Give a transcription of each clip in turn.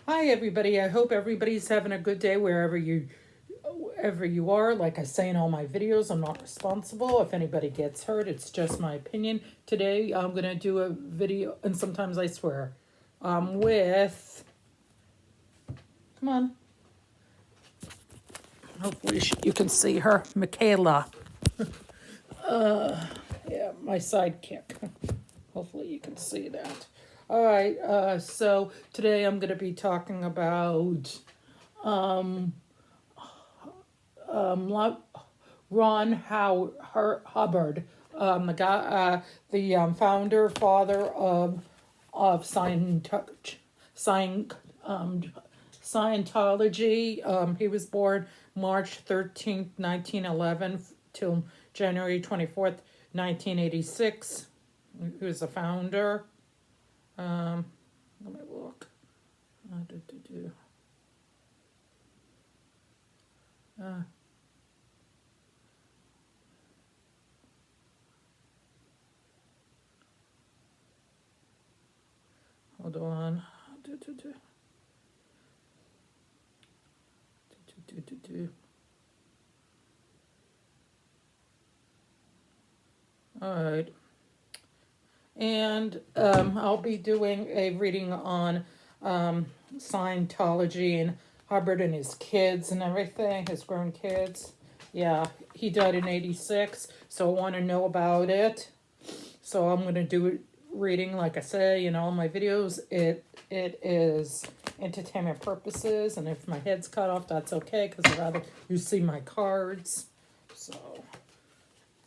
Hi everybody. I hope everybody's having a good day wherever you are. Like I say in all my videos, I'm not responsible if anybody gets hurt. It's just my opinion. Today I'm going to do a video, and sometimes I swear, with, come on, hopefully you can see her, Michaela. Yeah, my sidekick. Hopefully you can see that. All right, so today I'm going to be talking about Ron Hubbard, the guy, the founder, father of um, Scientology. He was born March 13th, 1911, till January 24th, 1986. He was a founder. Let me look. Uh, do, do, do. Uh, Hold on. Do, do, do. Do, do, do, do. All right. And I'll be doing a reading on Scientology and Hubbard and his kids and everything, his grown kids. Yeah, he died in 86, so I want to know about it. So I'm going to do it reading, like I say, in all my videos. It is entertainment purposes, and if my head's cut off, that's okay, because I'd rather you see my cards. So,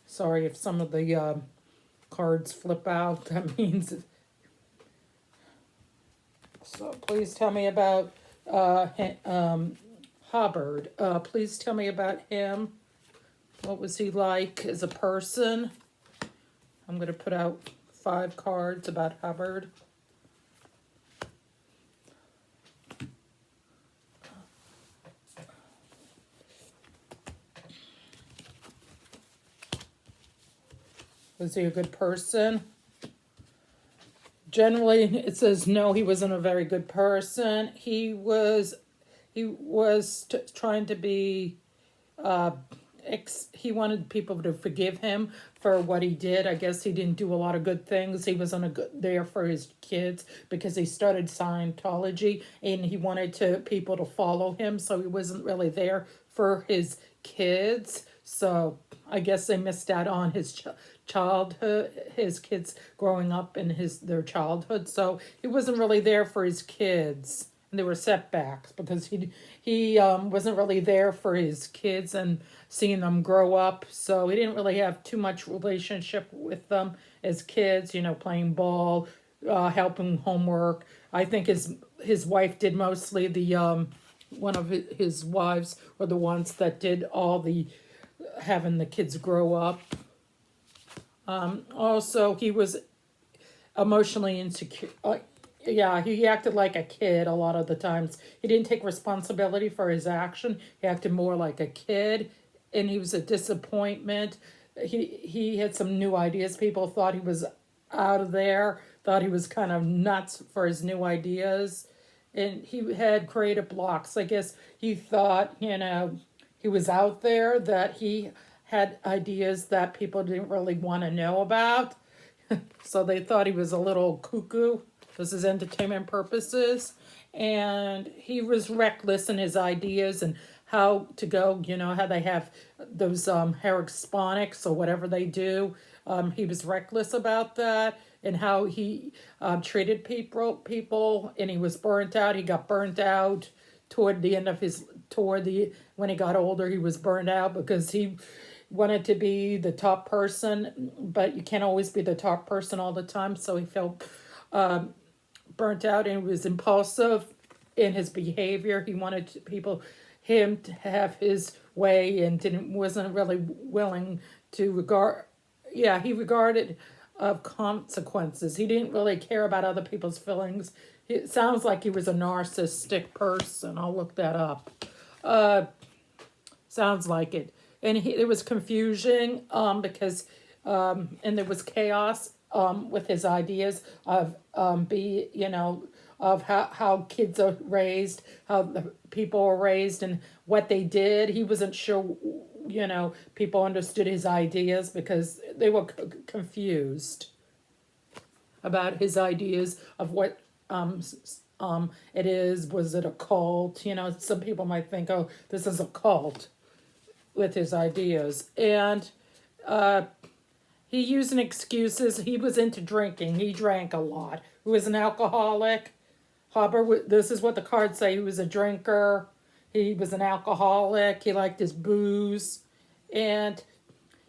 sorry if some of the cards flip out. That means. So please tell me about Hubbard. Please tell me about him. What was he like as a person? I'm going to put out 5 cards about Hubbard. Was he a good person? Generally, it says no, he wasn't a very good person. He was trying to be, he wanted people to forgive him for what he did. I guess he didn't do a lot of good things. He wasn't there for his kids because he started Scientology and he wanted people to follow him, so he wasn't really there for his kids. So I guess they missed out on his childhood, his kids growing up in their childhood. So he wasn't really there for his kids, and there were setbacks because he wasn't really there for his kids and seeing them grow up. So he didn't really have too much relationship with them as kids. Playing ball, helping homework. I think his wife did mostly the one of his wives were the ones that did all the having the kids grow up. Also, he was emotionally insecure. Yeah, he acted like a kid a lot of the times. He didn't take responsibility for his action. He acted more like a kid, and he was a disappointment. He had some new ideas. People thought he was out of there, thought he was kind of nuts for his new ideas. And he had creative blocks. I guess he thought, he was out there, that he had ideas that people didn't really want to know about. So they thought he was a little cuckoo. This is entertainment purposes. And he was reckless in his ideas and how to go, how they have those histrionics or whatever they do. He was reckless about that, and how he treated people, and he was burnt out. He got burnt out toward the end of when he got older. He was burned out because he wanted to be the top person, but you can't always be the top person all the time. So he felt burnt out and was impulsive in his behavior. He wanted him to have his way, and wasn't really willing to regard. Yeah, he regarded of consequences. He didn't really care about other people's feelings. It sounds like he was a narcissistic person. I'll look that up. Sounds like it. And there was confusion because and there was chaos with his ideas of of how kids are raised, how the people are raised, and what they did. He wasn't sure, people understood his ideas because they were confused about his ideas of what it is. Was it a cult? Some people might think, oh, this is a cult with his ideas. And he used excuses. He was into drinking. He drank a lot. He was an alcoholic. Hubbard, this is what the cards say. He was a drinker. He was an alcoholic. He liked his booze. And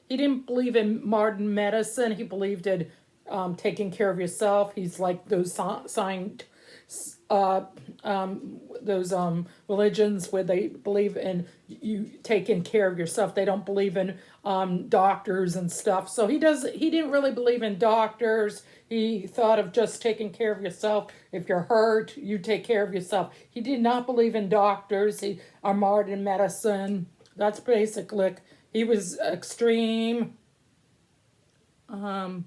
he didn't believe in modern medicine. He believed in taking care of yourself. He's like those religions where they believe in you taking care of yourself. They don't believe in doctors and stuff. So he didn't really believe in doctors. He thought of just taking care of yourself. If you're hurt, you take care of yourself. He did not believe in doctors or modern medicine. That's basically, he was extreme. And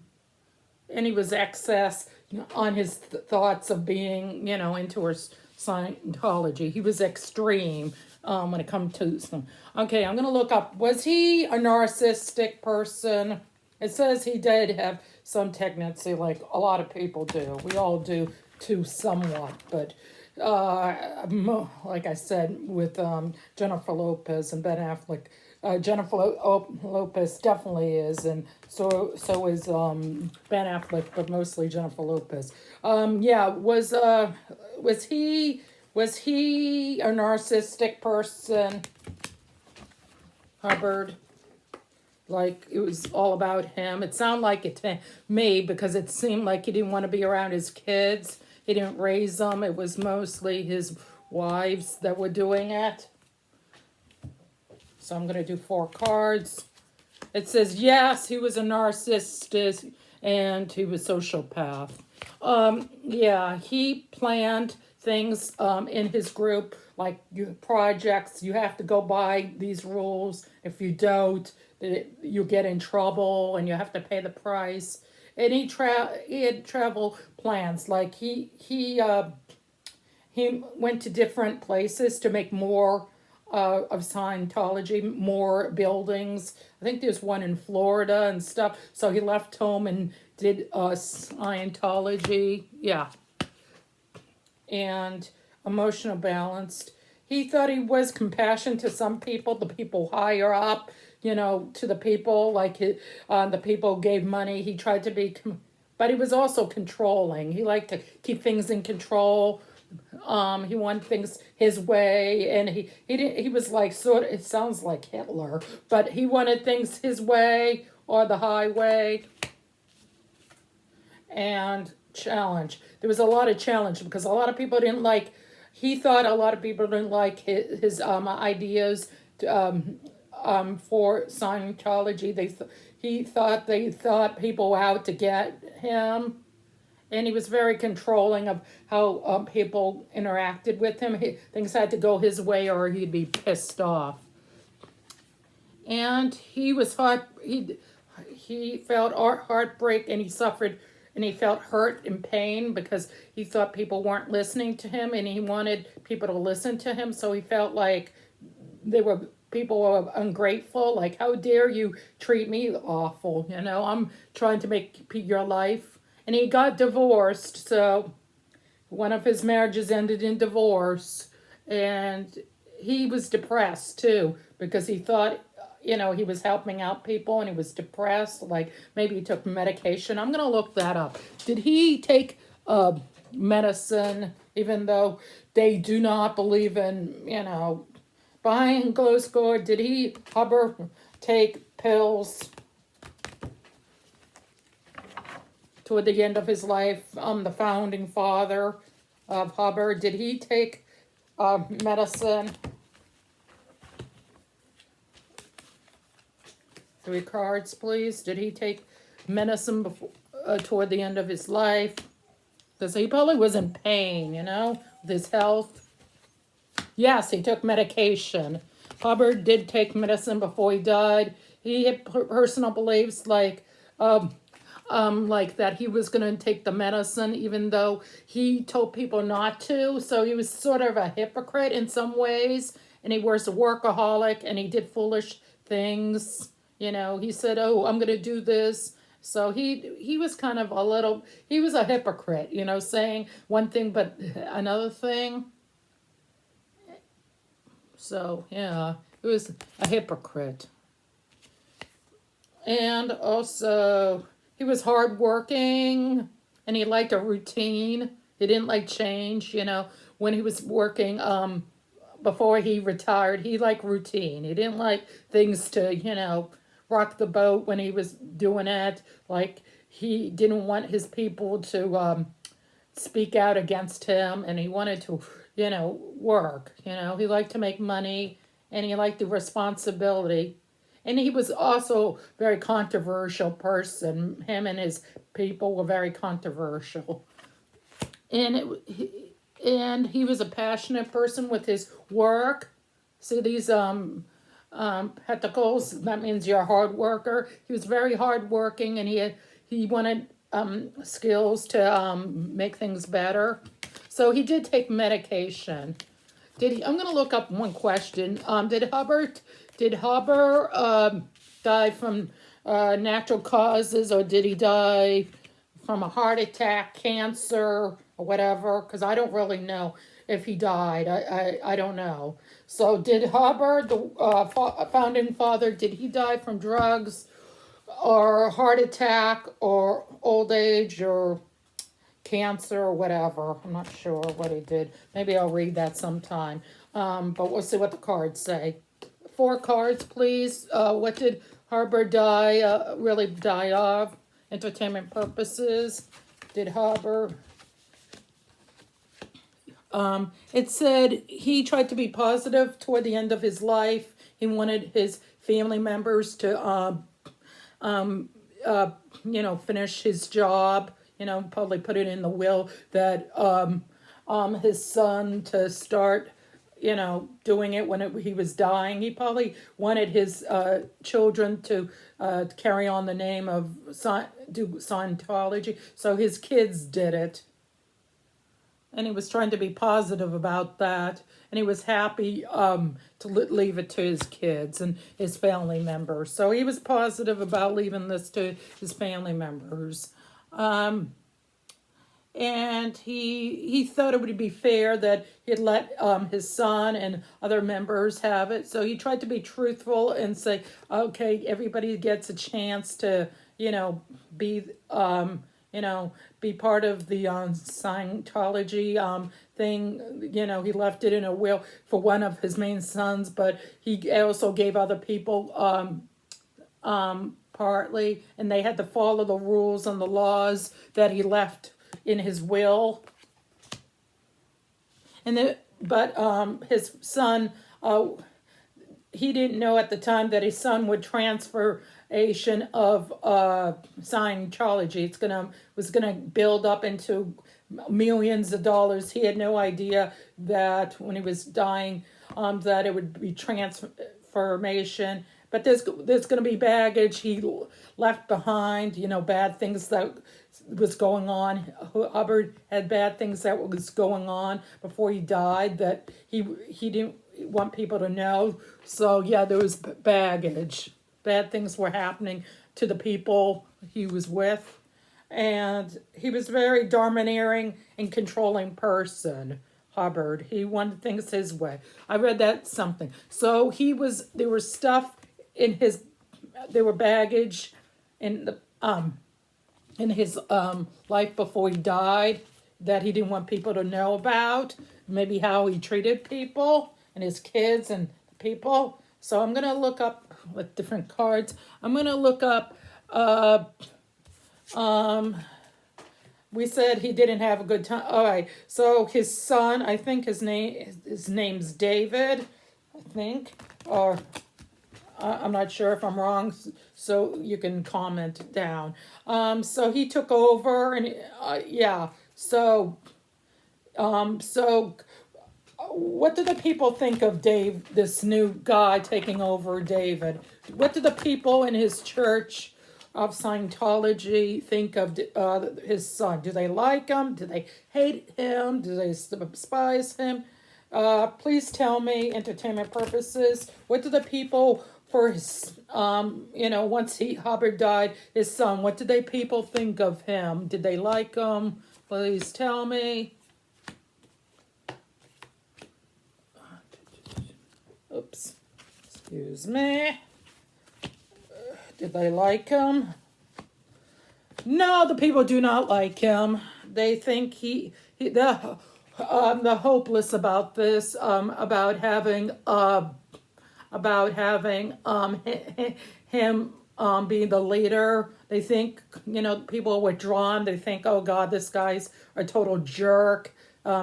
he was excess on his thoughts of being, into her Scientology. He was extreme when it comes to some. Okay, I'm going to look up, was he a narcissistic person? It says he did have some tendency, like a lot of people do. We all do too somewhat, but like I said, with Jennifer Lopez and Ben Affleck, Jennifer Lopez definitely is, and so is Ben Affleck, but mostly Jennifer Lopez. Was he a narcissistic person, Hubbard? Like it was all about him. It sounded like it to me because it seemed like he didn't want to be around his kids. He didn't raise them. It was mostly his wives that were doing it. So I'm going to do 4 cards. It says, yes, he was a narcissist and he was sociopath. He planned things in his group, like projects. You have to go by these rules. If you don't, you get in trouble and you have to pay the price. And he had travel plans. Like he went to different places to make more of Scientology, more buildings. I think there's one in Florida and stuff. So he left home and did Scientology. Yeah. And emotional balanced. He thought he was compassionate to some people, the people higher up, to the people, like the people gave money. He tried to be, but he was also controlling. He liked to keep things in control. He wanted things his way, and he was like it sounds like Hitler, but he wanted things his way or the highway. And challenge. There was a lot of challenge because a lot of people didn't like. He thought a lot of people didn't like his ideas for Scientology. He thought they thought people were out to get him. And he was very controlling of how people interacted with him. Things had to go his way or he'd be pissed off. And he was he felt heartbreak and he suffered and he felt hurt and pain because he thought people weren't listening to him and he wanted people to listen to him. So he felt like people were ungrateful. Like, how dare you treat me awful? I'm trying to make your life. And he got divorced, so one of his marriages ended in divorce. And he was depressed, too, because he thought, he was helping out people and he was depressed. Like, maybe he took medication. I'm going to look that up. Did he take medicine, even though they do not believe in, behind closed door? Did Hubbard, take pills toward the end of his life? The founding father of Hubbard, did he take medicine? 3 cards, please. Did he take medicine before, toward the end of his life? Because he probably was in pain, with his health. Yes, he took medication. Hubbard did take medicine before he died. He had personal beliefs like, like that he was going to take the medicine even though he told people not to. So he was sort of a hypocrite in some ways, and he was a workaholic, and he did foolish things. You know, he said, "Oh, I'm going to do this." So he was kind of a little, he was a hypocrite, you know, saying one thing but another thing. So yeah, he was a hypocrite. And also, he was hardworking, and he liked a routine. He didn't like change, you know. When he was working, before he retired, he liked routine. He didn't like things to, you know, rock the boat when he was doing it. Like, he didn't want his people to speak out against him, and he wanted to, you know, work. You know, he liked to make money, and he liked the responsibility. And he was also a very controversial person. Him and his people were very controversial. And and he was a passionate person with his work. See these pentacles? That means you're a hard worker. He was very hardworking, and he wanted skills to make things better. So he did take medication. Did he? I'm going to look up one question. Did Hubbard die from natural causes, or did he die from a heart attack, cancer, or whatever? Because I don't really know if he died. I don't know. So did Hubbard, the founding father, did he die from drugs or heart attack or old age or cancer or whatever? I'm not sure what he did. Maybe I'll read that sometime. But we'll see what the cards say. 4 cards, please. What did Hubbard really die of? Entertainment purposes. Did Hubbard? It said he tried to be positive toward the end of his life. He wanted his family members to, you know, finish his job. You know, probably put it in the will that his son to start, you know, doing it when he was dying. He probably wanted his children to carry on the name of do Scientology, so his kids did it. And he was trying to be positive about that, and he was happy to leave it to his kids and his family members. So he was positive about leaving this to his family members. And he thought it would be fair that he'd let his son and other members have it. So he tried to be truthful and say, okay, everybody gets a chance to, you know, be part of the Scientology thing. You know, he left it in a will for one of his main sons, but he also gave other people partly, and they had to follow the rules and the laws that he left in his will. But his son, he didn't know at the time that his son would transformation of Scientology. Was gonna build up into millions of dollars. He had no idea that when he was dying, that it would be transformation. But there's going to be baggage he left behind, you know, bad things that was going on. Hubbard had bad things that was going on before he died that he didn't want people to know. So yeah, there was baggage. Bad things were happening to the people he was with. And he was a very domineering and controlling person, Hubbard. He wanted things his way. I read that something. So there was stuff in there were baggage in his life before he died that he didn't want people to know about. Maybe how he treated people and his kids and people. So I'm going to look up with different cards. I'm going to look up, we said he didn't have a good time. All right. So his son, I think his name's David, I think, or I'm not sure if I'm wrong, so you can comment down. So he took over, and yeah. So what do the people think of Dave, this new guy taking over David? What do the people in his church of Scientology think of his son? Do they like him? Do they hate him? Do they despise him? Please tell me, entertainment purposes, what do the people for his, once Hubbard died, his son, what did they people think of him? Did they like him? Please tell me. Oops. Excuse me. Did they like him? No, the people do not like him. They think the hopeless about this, about having him being the leader. They think, people are withdrawn. They think, oh God, this guy's a total jerk.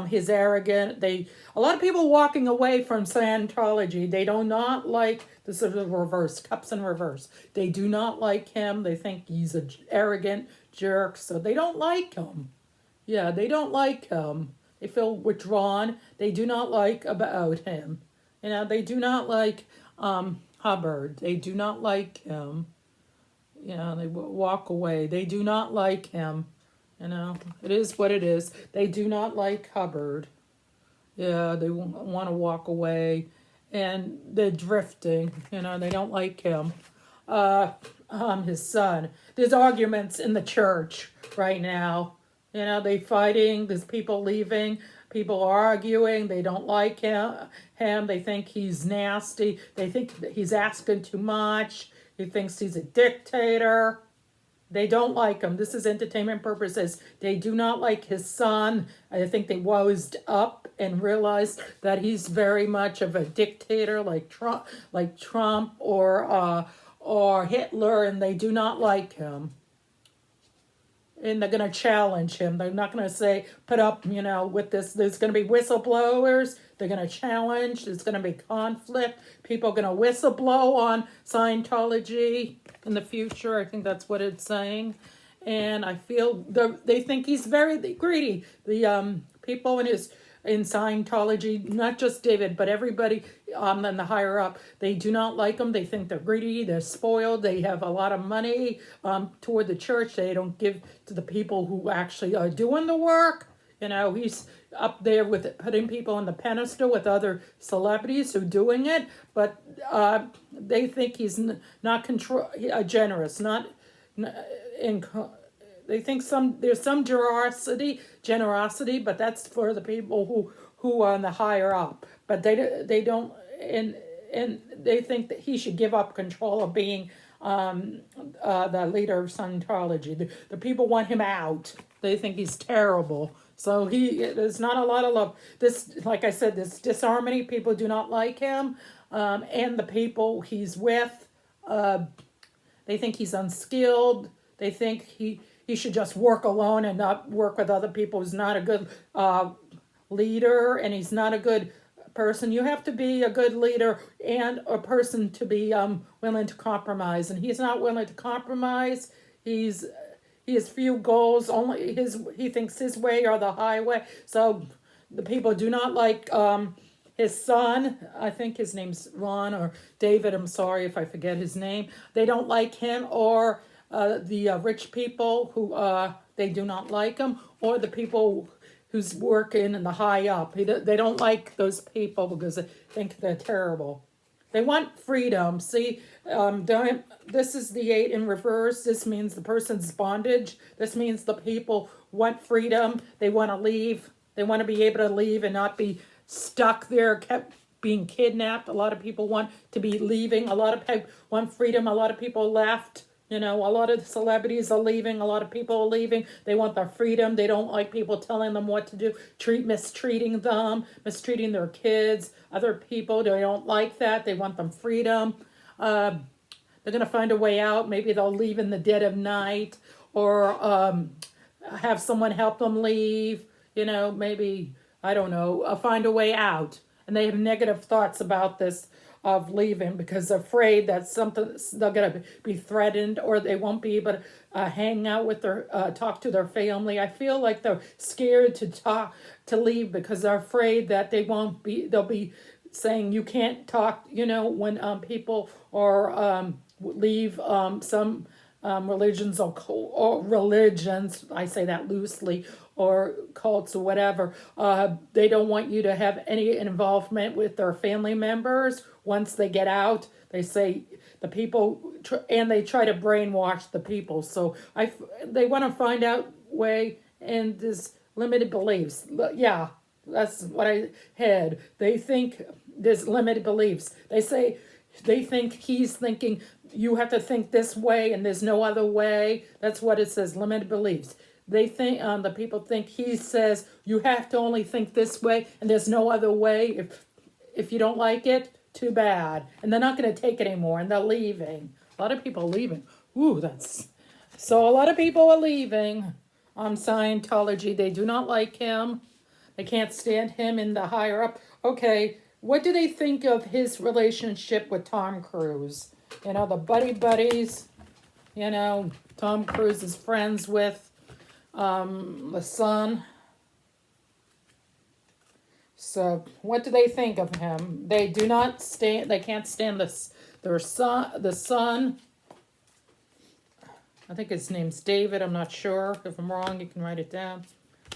He's arrogant. A lot of people walking away from Scientology. They do not like, this is the reverse, cups in reverse. They do not like him. They think he's an arrogant jerk, so they don't like him. Yeah, they don't like him. They feel withdrawn. They do not like about him. They do not like Hubbard. They do not like him. They walk away. They do not like him. It is what it is. They do not like Hubbard. Yeah, they want to walk away. And they're drifting. They don't like him. His son. There's arguments in the church right now. They fighting. There's people leaving. People arguing. They don't like him. They think he's nasty. They think that he's asking too much. He thinks he's a dictator. They don't like him. This is entertainment purposes. They do not like his son. I think they wised up and realized that he's very much of a dictator, like Trump or Hitler, and they do not like him. And they're going to challenge him. They're not going to say, put up, with this. There's going to be whistleblowers. They're going to challenge. There's going to be conflict. People are going to whistleblow on Scientology in the future. I think that's what it's saying. And I feel they think he's very greedy. The people in Scientology, not just David, but everybody and the higher up, they do not like him. They think they're greedy, they're spoiled, they have a lot of money toward the church. They don't give to the people who actually are doing the work. He's up there with putting people on the pedestal with other celebrities who are doing it, but they think he's not generous, not in. They think there's some generosity, but that's for the people who are on the higher up. But they don't, and they think that he should give up control of being the leader of Scientology. The people want him out. They think he's terrible. So there's not a lot of love. This, like I said, this disharmony. People do not like him, and the people he's with, they think he's unskilled. They think he should just work alone and not work with other people. He's not a good leader, and he's not a good person. You have to be a good leader and a person to be willing to compromise, and he's not willing to compromise. He has few goals. Only he thinks his way or the highway. So the people do not like his son. I think his name's Ron or David. I'm sorry if I forget his name. They don't like him, or the rich people who they do not like him, or the people who's working in the high up. They don't like those people because they think they're terrible. They want freedom. See, this is the 8 in reverse. This means the person's bondage. This means the people want freedom. They want to leave. They want to be able to leave and not be stuck there, kept being kidnapped. A lot of people want to be leaving. A lot of people want freedom. A lot of people left. A lot of celebrities are leaving. A lot of people are leaving. They want their freedom. They don't like people telling them what to do, mistreating them, mistreating their kids, other people. They don't like that. They want them freedom. They're going to find a way out. Maybe they'll leave in the dead of night, or have someone help them leave. Maybe, I don't know, find a way out. And they have negative thoughts about this of leaving because they're afraid that they're going to be threatened, or they won't be able to hang out with talk to their family. I feel like they're scared to leave because they're afraid that they'll be saying you can't talk, when people or leave some religions or religions, I say that loosely, or cults or whatever, they don't want you to have any involvement with their family members. Once they get out, they say the people, and they try to brainwash the people. So they want to find out way and this limited beliefs. Yeah, that's what I had. They think there's limited beliefs. They think he's thinking you have to think this way and there's no other way. That's what it says, limited beliefs. They think the people think he says you have to only think this way and there's no other way. If you don't like it, too bad. And they're not going to take it anymore and they're leaving. A lot of people are leaving. Ooh, that's so a lot of people are leaving Scientology. They do not like him. They can't stand him in the higher up. Okay, what do they think of his relationship with Tom Cruise? You know, the buddies. You know, Tom Cruise is friends with the son. So, what do they think of him? They do not stand. They can't stand their son. The son. I think his name's David. I'm not sure. If I'm wrong, you can write it down.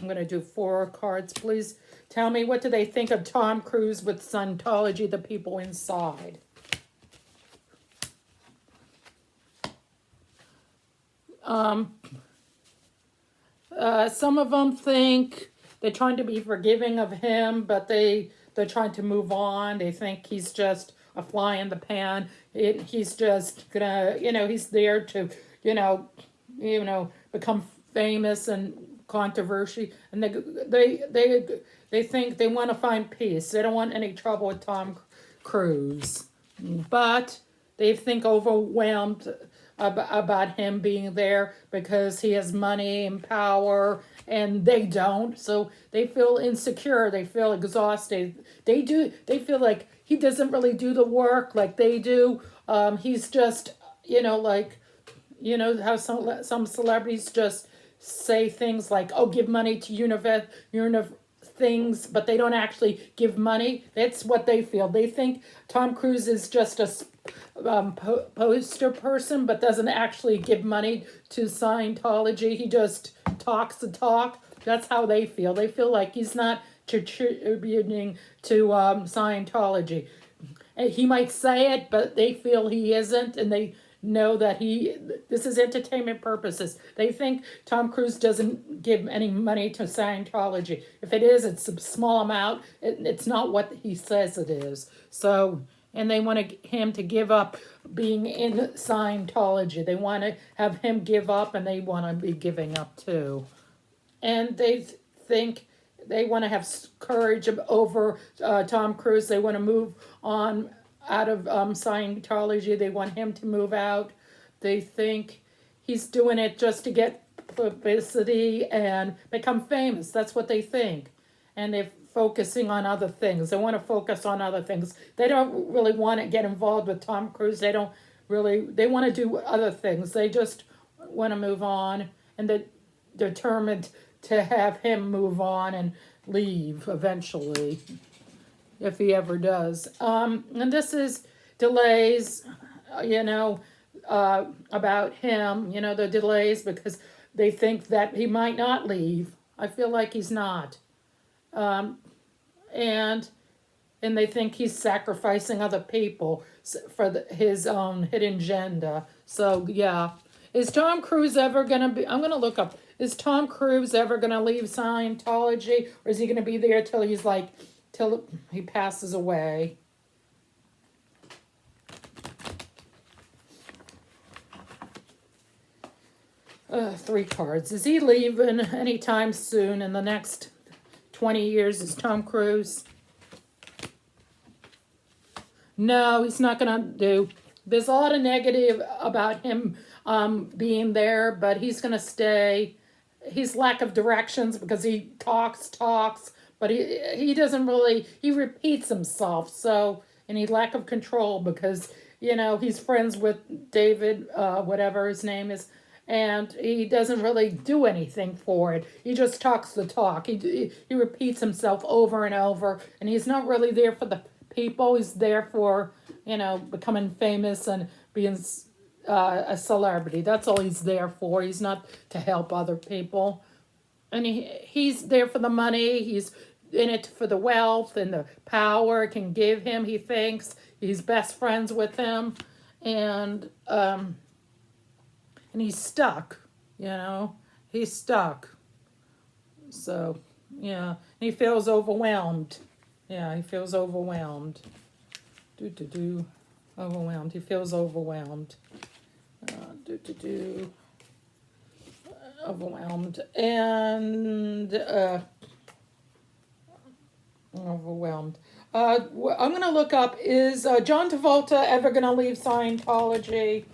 I'm going to do 4 cards. Please tell me, what do they think of Tom Cruise with Scientology, the people inside? Some of them think they're trying to be forgiving of him, but they're trying to move on. They think he's just a fly in the pan. He's just gonna, he's there to, become famous and controversy. And they think they want to find peace. They don't want any trouble with Tom Cruise, but they think overwhelmed about him being there because he has money and power and they don't, so they feel insecure, they feel exhausted, they feel like he doesn't really do the work like they do. He's just how some celebrities just say things like, oh, give money to things, but they don't actually give money. That's what they feel. They think Tom Cruise is just a poster person, but doesn't actually give money to Scientology. He just talks the talk. That's how they feel. They feel like he's not contributing to Scientology. And he might say it, but they feel he isn't, and they know that this is entertainment purposes. They think Tom Cruise doesn't give any money to Scientology. If it is, it's a small amount. It's not what he says it is. So, and they want him to give up being in Scientology. They want to have him give up, and they want to be giving up too. And they think they want to have courage over Tom Cruise. They want to move on out of Scientology. They want him to move out. They think he's doing it just to get publicity and become famous. That's what they think. And they're focusing on other things. They want to focus on other things. They don't really want to get involved with Tom Cruise. They want to do other things. They just want to move on, and they're determined to have him move on and leave eventually, if he ever does. And this is delays, about him, the delays, because they think that he might not leave. I feel like he's not. And they think he's sacrificing other people for his own hidden agenda. So, yeah. Is Tom Cruise ever going to be... I'm going to look up. Is Tom Cruise ever going to leave Scientology? Or is he going to be there till he passes away? Three cards. Is he leaving anytime soon in the next 20 years? Is Tom Cruise? No, he's not going to do. There's a lot of negative about him being there, but he's going to stay. He's lack of directions because he talks, but he doesn't really, he repeats himself. So, and he lack of control because, he's friends with David, whatever his name is, and he doesn't really do anything for it. He just talks the talk. He repeats himself over and over, and he's not really there for the people. He's there for, becoming famous and being, a celebrity. That's all he's there for. He's not to help other people. And he's there for the money. He's in it for the wealth and the power it can give him. He thinks he's best friends with him, and he's stuck. You know, he's stuck. So yeah, he feels overwhelmed. Yeah, he feels overwhelmed. Overwhelmed. He feels overwhelmed. Overwhelmed and overwhelmed. I'm going to look up, is John Travolta ever going to leave Scientology?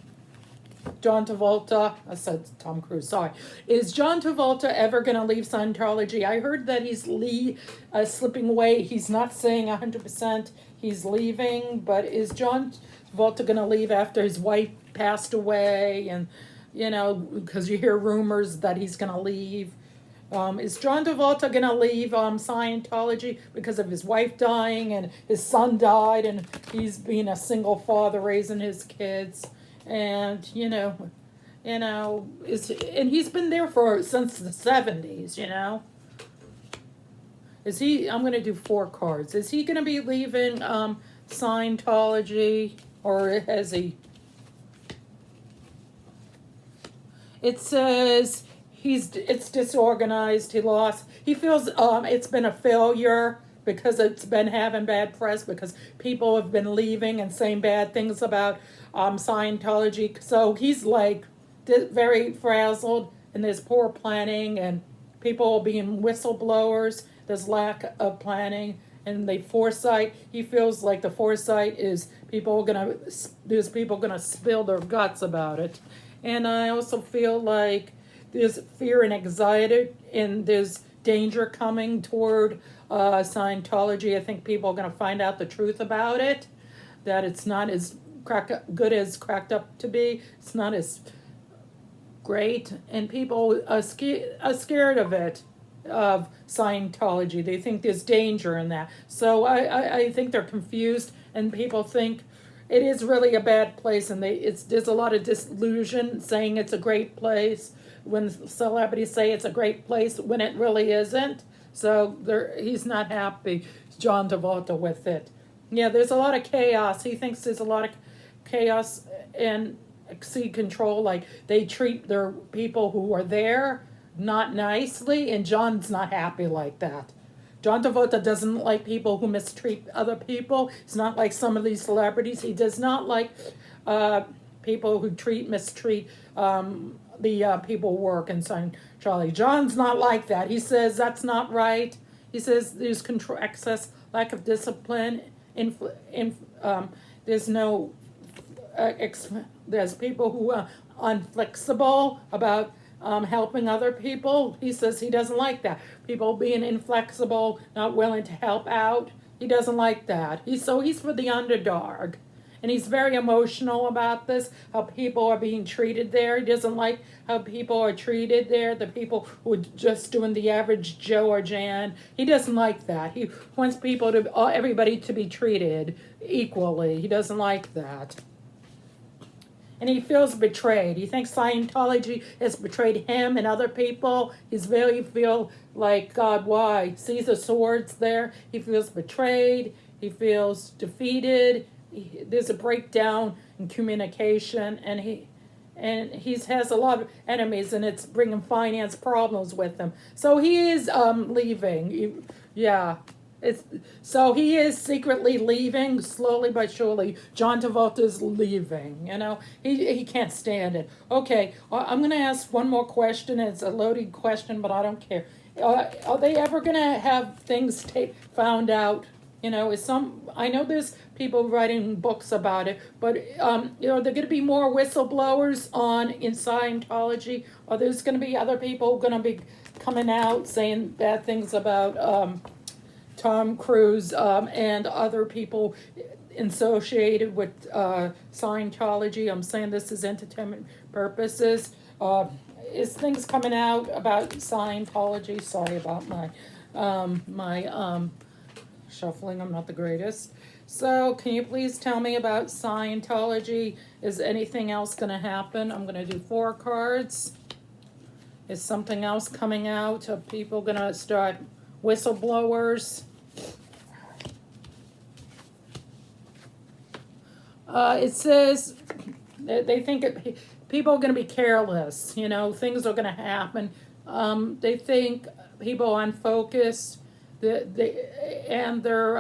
John Travolta, I said Tom Cruise, sorry. Is John Travolta ever going to leave Scientology? I heard that he's slipping away. He's not saying 100% he's leaving, but is John Travolta going to leave after his wife passed away? And, you know, because you hear rumors that he's going to leave. Is John Travolta going to leave Scientology because of his wife dying and his son died and he's being a single father raising his kids? And, and he's been there since the 70s, you know? I'm going to do 4 cards. Is he going to be leaving Scientology, or has he? It says it's disorganized. He feels it's been a failure because it's been having bad press, because people have been leaving and saying bad things about Scientology. So he's like very frazzled, and there's poor planning, and people being whistleblowers. There's lack of planning and the foresight. He feels like the foresight is there's people gonna spill their guts about it. And I also feel like there's fear and anxiety, and there's danger coming toward Scientology. I think people are going to find out the truth about it, that it's not as good as cracked up to be. It's not as great, and people are scared of it, of Scientology. They think there's danger in that. So I think they're confused, and people think it is really a bad place, and there's a lot of disillusion saying it's a great place when celebrities say it's a great place when it really isn't. So he's not happy, John Travolta, with it. Yeah, there's a lot of chaos. He thinks there's a lot of chaos and exceed control. Like they treat their people who are there not nicely, and John's not happy like that. John Travolta doesn't like people who mistreat other people. It's not like some of these celebrities. He does not like people who mistreat the people who work in Scientology. John's not like that. He says that's not right. He says there's excess, lack of discipline. There's no, there's people who are inflexible about helping other people. He says he doesn't like that. People being inflexible, not willing to help out. He doesn't like that. He's for the underdog. And he's very emotional about this, how people are being treated there. He doesn't like how people are treated there, the people who are just doing the average Joe or Jan. He doesn't like that. He wants everybody to be treated equally. He doesn't like that. And he feels betrayed. He thinks Scientology has betrayed him and other people. Feel like, God, why? Sees the swords there. He feels betrayed. He feels defeated. There's a breakdown in communication, and he has a lot of enemies, and it's bringing finance problems with him. So he is leaving. So he is secretly leaving, slowly but surely. John Travolta's leaving. You know, he can't stand it. Okay, I'm going to ask one more question. It's a loaded question, but I don't care. Are they ever going to have things found out? You know, I know there's people writing books about it, but they're going to be more whistleblowers in Scientology, or there's going to be other people going to be coming out saying bad things about Tom Cruise and other people associated with Scientology. I'm saying this is entertainment purposes. Is things coming out about Scientology? Sorry about my Shuffling, I'm not the greatest. So, can you please tell me about Scientology? Is anything else going to happen? I'm going to do 4 cards. Is something else coming out? Are people going to start whistleblowers? It says they think people are going to be careless. You know, things are going to happen. They think people are unfocused. And they're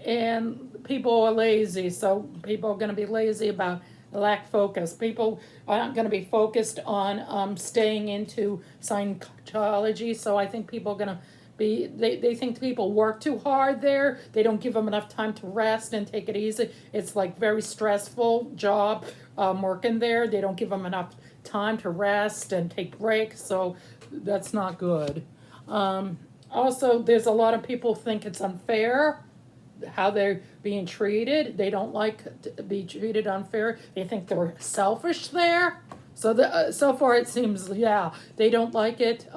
and people are lazy. So people are going to be lazy about lack focus. People aren't going to be focused on staying into Scientology. So I think people are going to be, they think people work too hard there. They don't give them enough time to rest and take it easy. It's like very stressful job working there. They don't give them enough time to rest and take breaks. So that's not good. Also, there's a lot of people think it's unfair how they're being treated. They don't like to be treated unfair. They think they're selfish there. So so far it seems, yeah, they don't like it.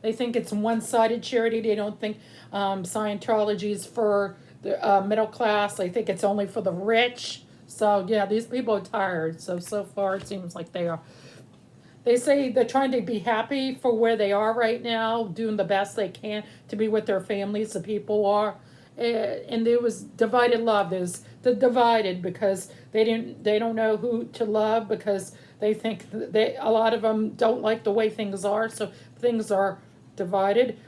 They think it's one-sided charity. They don't think Scientology is for the middle class. They think it's only for the rich. So yeah, these people are tired. So far it seems like they are. They say they're trying to be happy for where they are right now, doing the best they can to be with their families. The people are, and there was divided love. There's the divided because they don't know who to love because they think a lot of them don't like the way things are. So things are divided,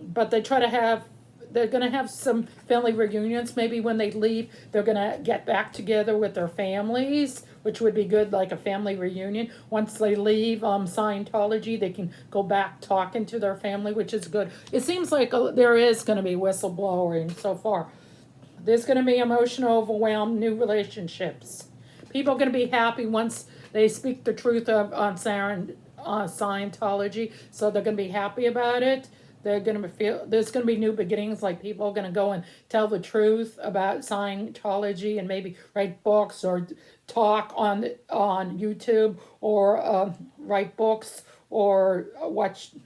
but they try to have. They're going to have some family reunions. Maybe when they leave, they're going to get back together with their families, which would be good, like a family reunion. Once they leave Scientology, they can go back talking to their family, which is good. It seems like there is going to be whistleblowing so far. There's going to be emotional overwhelm, new relationships. People are going to be happy once they speak the truth on Scientology, so they're going to be happy about it. They're going to feel there's going to be new beginnings. Like people are going to go and tell the truth about Scientology and maybe write books or talk on YouTube or write books or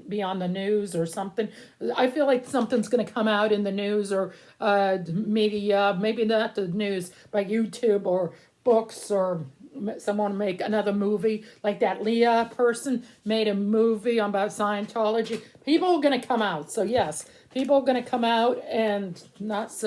be on the news or something. I feel like something's going to come out in the news or media, maybe not the news, but YouTube or books or someone make another movie like that Leah person made a movie about Scientology. People are going to come out. So yes, people are going to come out and not